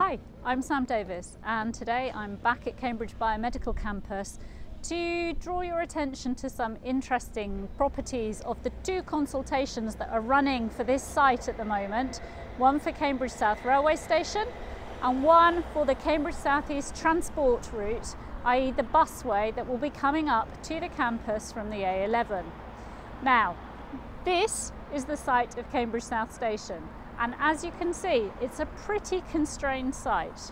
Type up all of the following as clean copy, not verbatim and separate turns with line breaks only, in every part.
Hi, I'm Sam Davies, and today I'm back at Cambridge Biomedical Campus to draw your attention to some interesting properties of the two consultations that are running for this site at the moment, one for Cambridge South Railway Station and one for the Cambridge South East transport route, i.e. the busway that will be coming up to the campus from the A11. Now, this is the site of Cambridge South Station, and as you can see, it's a pretty constrained site.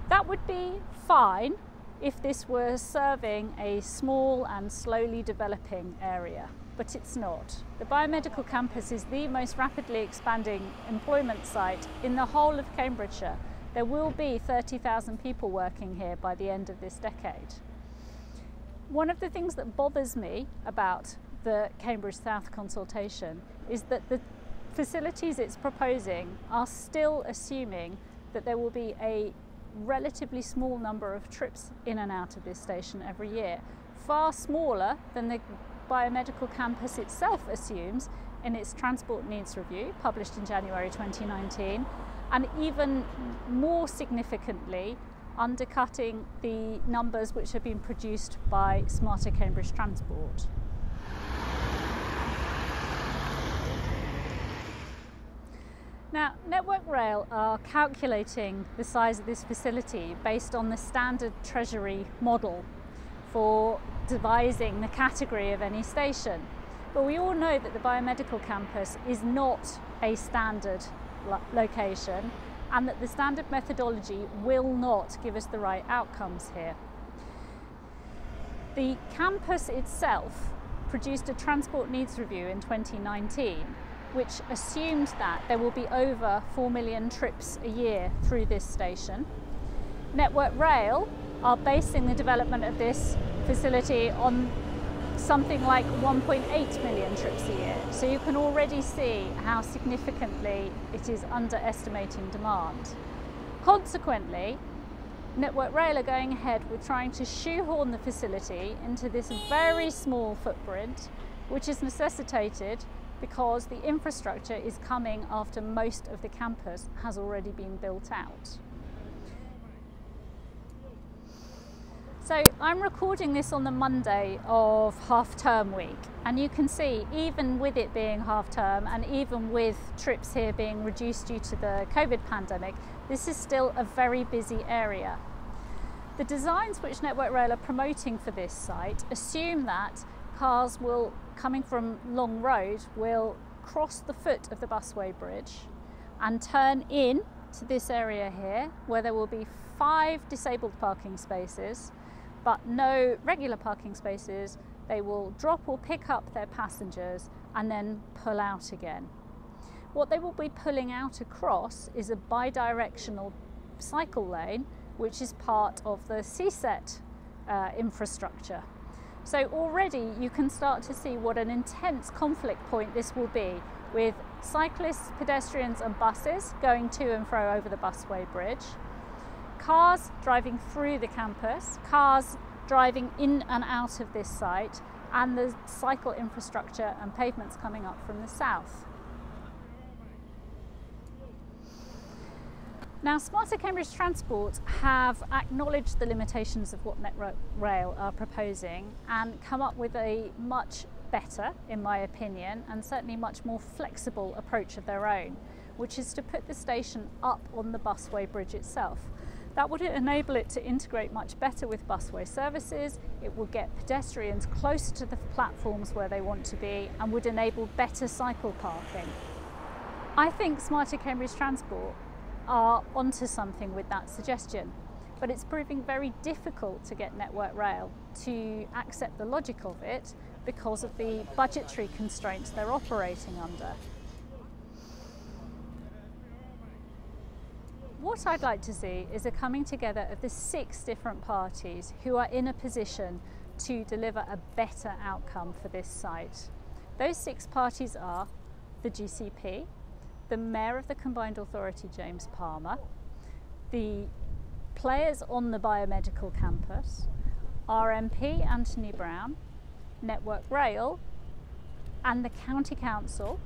That would be fine if this were serving a small and slowly developing area, but it's not. The biomedical campus is the most rapidly expanding employment site in the whole of Cambridgeshire. There will be 30,000 people working here by the end of this decade. One of the things that bothers me about the Cambridge South consultation is that the facilities it's proposing are still assuming that there will be a relatively small number of trips in and out of this station every year, far smaller than the biomedical campus itself assumes in its transport needs review published in January 2019, and even more significantly undercutting the numbers which have been produced by Smarter Cambridge Transport. Now, Network Rail are calculating the size of this facility based on the standard Treasury model for devising the category of any station. But we all know that the biomedical campus is not a standard location, and that the standard methodology will not give us the right outcomes here. The campus itself produced a transport needs review in 2019, which assumed that there will be over 4 million trips a year through this station. Network Rail are basing the development of this facility on something like 1.8 million trips a year. So you can already see how significantly it is underestimating demand. Consequently, Network Rail are going ahead with trying to shoehorn the facility into this very small footprint, which is necessitated because the infrastructure is coming after most of the campus has already been built out. So I'm recording this on the Monday of half-term week, and you can see, even with it being half-term and even with trips here being reduced due to the COVID pandemic, this is still a very busy area. The designs which Network Rail are promoting for this site assume that cars coming from Long Road will cross the foot of the busway bridge and turn in to this area here, where there will be 5 disabled parking spaces but no regular parking spaces. They will drop or pick up their passengers and then pull out again. What they will be pulling out across is a bidirectional cycle lane, which is part of the CSET infrastructure. So already you can start to see what an intense conflict point this will be, with cyclists, pedestrians and buses going to and fro over the busway bridge, cars driving through the campus, cars driving in and out of this site, and the cycle infrastructure and pavements coming up from the south. Now, Smarter Cambridge Transport have acknowledged the limitations of what Network Rail are proposing and come up with a much better, in my opinion, and certainly much more flexible approach of their own, which is to put the station up on the busway bridge itself. That would enable it to integrate much better with busway services. It will get pedestrians closer to the platforms where they want to be and would enable better cycle parking. I think Smarter Cambridge Transport are onto something with that suggestion, but it's proving very difficult to get Network Rail to accept the logic of it because of the budgetary constraints they're operating under. What I'd like to see is a coming together of the 6 different parties who are in a position to deliver a better outcome for this site. Those 6 parties are the GCP, the Mayor of the Combined Authority, James Palmer, the players on the biomedical campus, RMP Anthony Brown, Network Rail, and the County Council,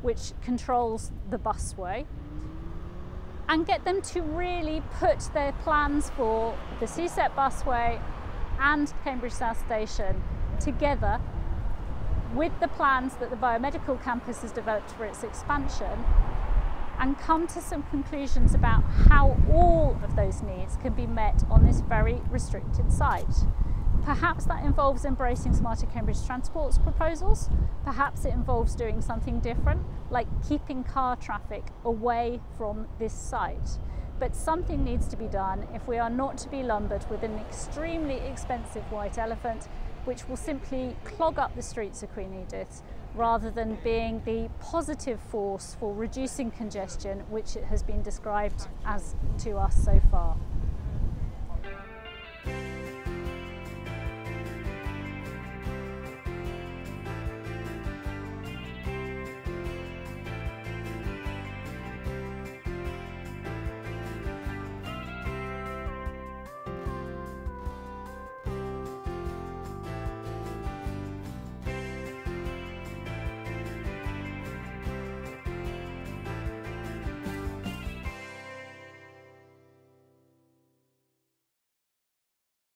which controls the busway, and get them to really put their plans for the Seaset busway and Cambridge South Station together with the plans that the biomedical campus has developed for its expansion, and come to some conclusions about how all of those needs can be met on this very restricted site. Perhaps that involves embracing Smarter Cambridge Transport's proposals. Perhaps it involves doing something different, like keeping car traffic away from this site. But something needs to be done if we are not to be lumbered with an extremely expensive white elephant, which will simply clog up the streets of Queen Edith, rather than being the positive force for reducing congestion, which it has been described as to us so far.